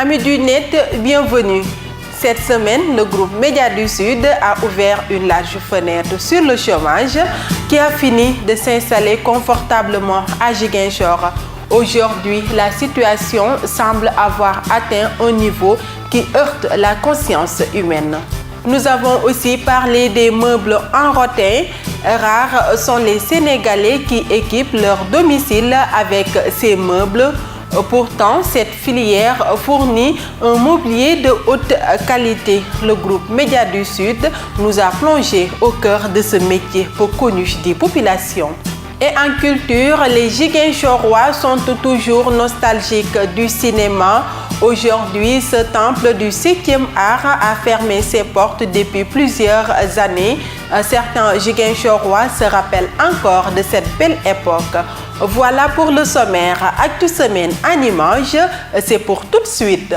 Amis du net, bienvenue. Cette semaine, le groupe Média du Sud a ouvert une large fenêtre sur le chômage qui a fini de s'installer confortablement à Ziguinchor. Aujourd'hui, la situation semble avoir atteint un niveau qui heurte la conscience humaine. Nous avons aussi parlé des meubles en rotin. Rares sont les Sénégalais qui équipent leur domicile avec ces meubles. Pourtant, cette filière fournit un mobilier de haute qualité. Le groupe Média du Sud nous a plongé au cœur de ce métier peu connu des populations. Et en culture, les Ziguinchorois sont toujours nostalgiques du cinéma. Aujourd'hui, ce temple du 7e art a fermé ses portes depuis plusieurs années. Certains Ziguinchorois se rappellent encore de cette belle époque. Voilà pour le sommaire. Actu Semaine en images, c'est pour tout de suite.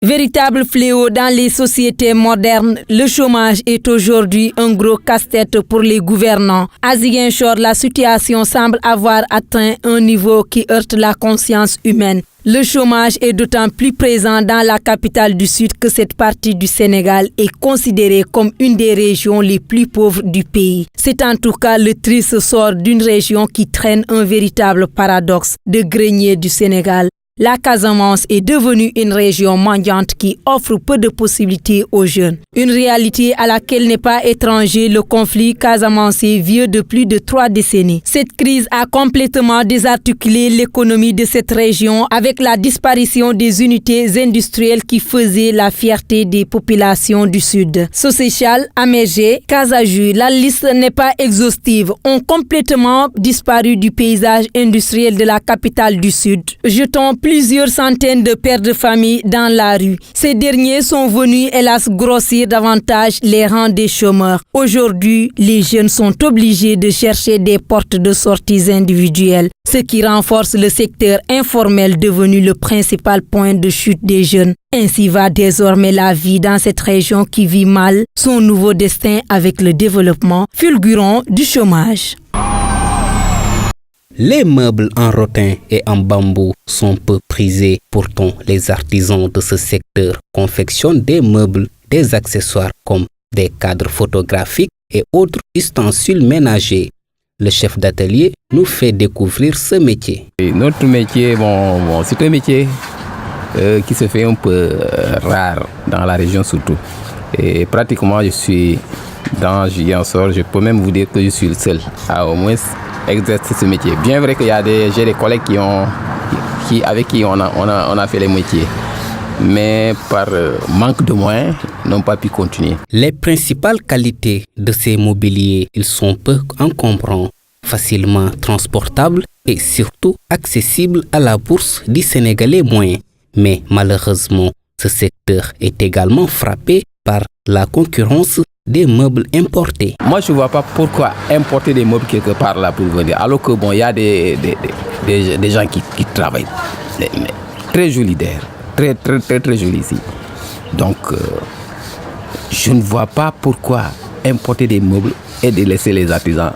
Véritable fléau dans les sociétés modernes, le chômage est aujourd'hui un gros casse-tête pour les gouvernants. À Ziguinchor, la situation semble avoir atteint un niveau qui heurte la conscience humaine. Le chômage est d'autant plus présent dans la capitale du Sud que cette partie du Sénégal est considérée comme une des régions les plus pauvres du pays. C'est en tout cas le triste sort d'une région qui traîne un véritable paradoxe de grenier du Sénégal. La Casamance est devenue une région mendiante qui offre peu de possibilités aux jeunes. Une réalité à laquelle n'est pas étranger le conflit casamancé vieux de plus de 3 décennies. Cette crise a complètement désarticulé l'économie de cette région avec la disparition des unités industrielles qui faisaient la fierté des populations du Sud. Soséchal, Amégé, Casaju, la liste n'est pas exhaustive, ont complètement disparu du paysage industriel de la capitale du Sud. Jetons plusieurs centaines de pères de famille dans la rue. Ces derniers sont venus, hélas, grossir davantage les rangs des chômeurs. Aujourd'hui, les jeunes sont obligés de chercher des portes de sortie individuelles, ce qui renforce le secteur informel devenu le principal point de chute des jeunes. Ainsi va désormais la vie dans cette région qui vit mal son nouveau destin avec le développement fulgurant du chômage. Les meubles en rotin et en bambou sont peu prisés. Pourtant, les artisans de ce secteur confectionnent des meubles, des accessoires comme des cadres photographiques et autres ustensiles ménagers. Le chef d'atelier nous fait découvrir ce métier. Notre métier, c'est un métier qui se fait un peu rare dans la région surtout. Et pratiquement, je suis dans Ziguinchor, je peux même vous dire que je suis le seul à au moins exercer ce métier. Bien vrai qu'il y a j'ai des collègues avec qui on a fait les métiers, mais par manque de moyens, n'ont pas pu continuer. Les principales qualités de ces mobiliers, ils sont peu encombrants, facilement transportables et surtout accessibles à la bourse du Sénégalais moyen. Mais malheureusement, ce secteur est également frappé par la concurrence des meubles importés. Moi, je ne vois pas pourquoi importer des meubles quelque part là pour venir. Alors que il y a des gens qui travaillent. Très joli d'air. Très joli ici. Donc, je ne vois pas pourquoi importer des meubles et de laisser les artisans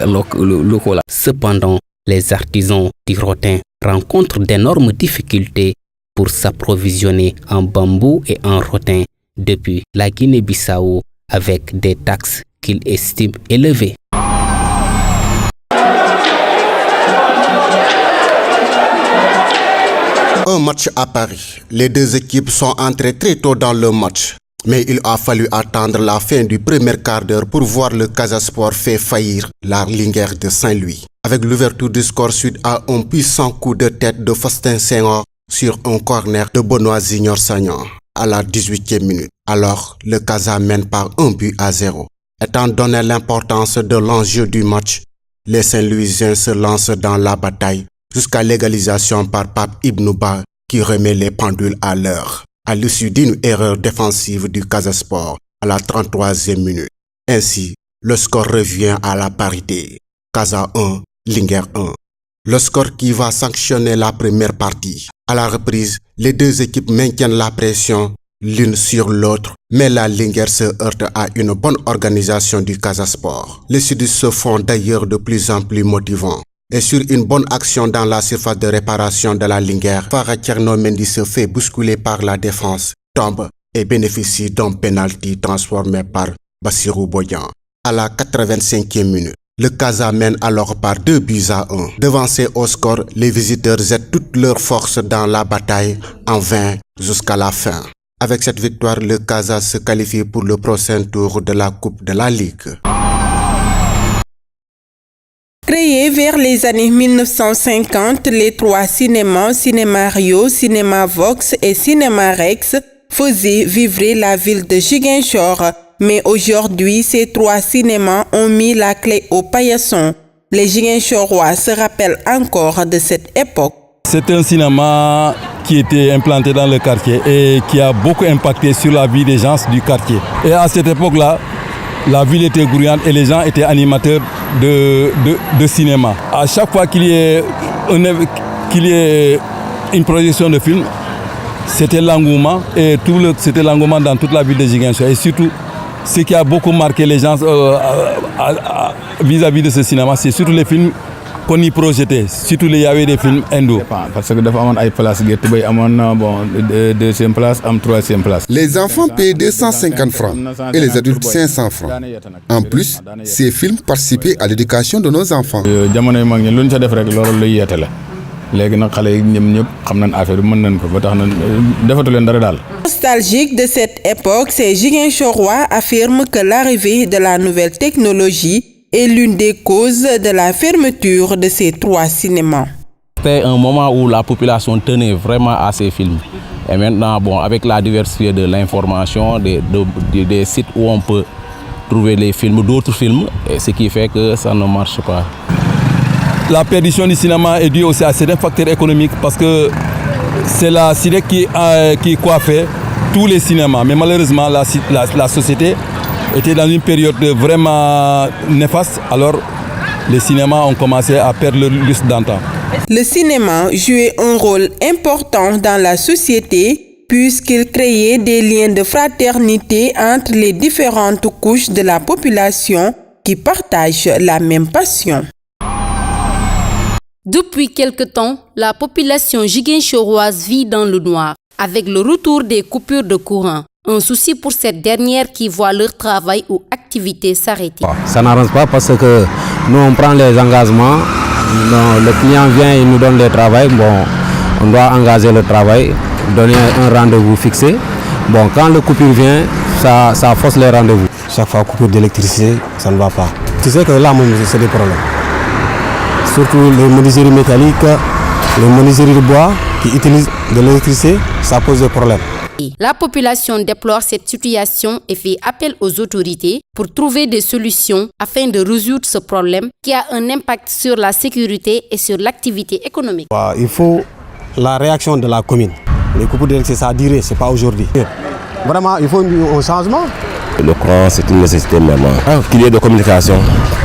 locaux là. Cependant, les artisans du rotin rencontrent d'énormes difficultés pour s'approvisionner en bambou et en rotin depuis la Guinée-Bissau, avec des taxes qu'ils estiment élevées. Un match à Paris. Les deux équipes sont entrées très tôt dans le match. Mais il a fallu attendre la fin du premier quart d'heure pour voir le Casa Sport faire faillir la Linguère de Saint-Louis. Avec l'ouverture du score suite à un puissant coup de tête de Faustin Senghor sur un corner de Benoît Junior-Sagnan à la 18e minute. Alors, le Casa mène par 1-0. Étant donné l'importance de l'enjeu du match, les Saint-Louisiens se lancent dans la bataille jusqu'à l'égalisation par Pape Ibnouba qui remet les pendules à l'heure, à l'issue d'une erreur défensive du Casa Sport à la 33e minute. Ainsi, le score revient à la parité. Casa 1, Linguère 1. Le score qui va sanctionner la première partie. À la reprise, les deux équipes maintiennent la pression l'une sur l'autre, mais la Linguère se heurte à une bonne organisation du Casa Sport. Les sudistes se font d'ailleurs de plus en plus motivants. Et sur une bonne action dans la surface de réparation de la Linguère, Farah Thierno Mendy se fait bousculer par la défense, tombe et bénéficie d'un penalty transformé par Bassirou Bodian. À la 85e minute, le Casa mène alors par 2-1. Devancés au score, les visiteurs jettent toutes leurs forces dans la bataille en vain jusqu'à la fin. Avec cette victoire, le Casa se qualifie pour le prochain tour de la Coupe de la Ligue. Créés vers les années 1950, les trois cinémas, Cinéma Rio, Cinéma Vox et Cinéma Rex, faisaient vibrer la ville de Ziguinchor. Mais aujourd'hui, ces trois cinémas ont mis la clé au paillasson. Les Ziguinchorois se rappellent encore de cette époque. C'est un cinéma qui était implanté dans le quartier et qui a beaucoup impacté sur la vie des gens du quartier. Et à cette époque-là, la ville était grouillante et les gens étaient animateurs de cinéma. À chaque fois qu'il y ait une projection de film, c'était l'engouement et c'était l'engouement dans toute la ville de Ziguinchor. Et surtout, ce qui a beaucoup marqué les gens vis-à-vis de ce cinéma, c'est surtout les films qu'on y projetait, surtout il y avait des films hindous. Parce que deuxième place, troisième place. Les enfants paient 250 francs et les adultes 500 francs. En plus, ces films participaient à l'éducation de nos enfants. Nostalgique de cette époque, ces Ziguinchorois affirment que l'arrivée de la nouvelle technologie est l'une des causes de la fermeture de ces trois cinémas. C'était un moment où la population tenait vraiment à ces films. Et maintenant, avec la diversité de l'information, des sites où on peut trouver les films, d'autres films, et ce qui fait que ça ne marche pas. La perdition du cinéma est due aussi à certains facteurs économiques parce que c'est la CIDEC qui coiffait tous les cinémas. Mais malheureusement, la société était dans une période vraiment néfaste. Alors, les cinémas ont commencé à perdre leur lustre d'antan. Le cinéma jouait un rôle important dans la société puisqu'il créait des liens de fraternité entre les différentes couches de la population qui partagent la même passion. Depuis quelque temps, la population ziguinchoroise vit dans le noir, avec le retour des coupures de courant. Un souci pour cette dernière qui voit leur travail ou activité s'arrêter. Ça n'arrange pas parce que nous on prend les engagements, le client vient et nous donne le travail, on doit engager le travail, donner un rendez-vous fixé. Quand le coupure vient, ça force les rendez-vous. Chaque fois coupure d'électricité, ça ne va pas. Tu sais que là, c'est des problèmes. Surtout les menuiseries métalliques, les menuiseries de bois qui utilisent de l'électricité, ça pose des problèmes. La population déplore cette situation et fait appel aux autorités pour trouver des solutions afin de résoudre ce problème qui a un impact sur la sécurité et sur l'activité économique. Il faut la réaction de la commune. Les coupures d'électricité, ça a duré, ce n'est pas aujourd'hui. Vraiment, il faut un changement. Le courant, c'est une nécessité même. Qu'il y ait de communication,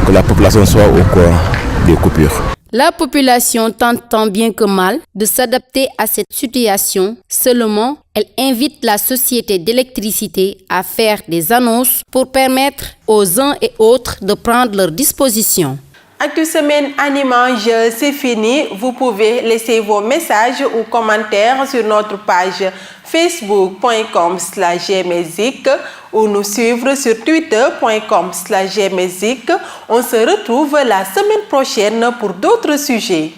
que la population soit au courant des coupures. La population tente tant bien que mal de s'adapter à cette situation. Seulement, elle invite la société d'électricité à faire des annonces pour permettre aux uns et autres de prendre leurs dispositions. Actu Semaine Animage, c'est fini. Vous pouvez laisser vos messages ou commentaires sur notre page facebook.com/gmusic ou nous suivre sur twitter.com/gmusic. On se retrouve la semaine prochaine pour d'autres sujets.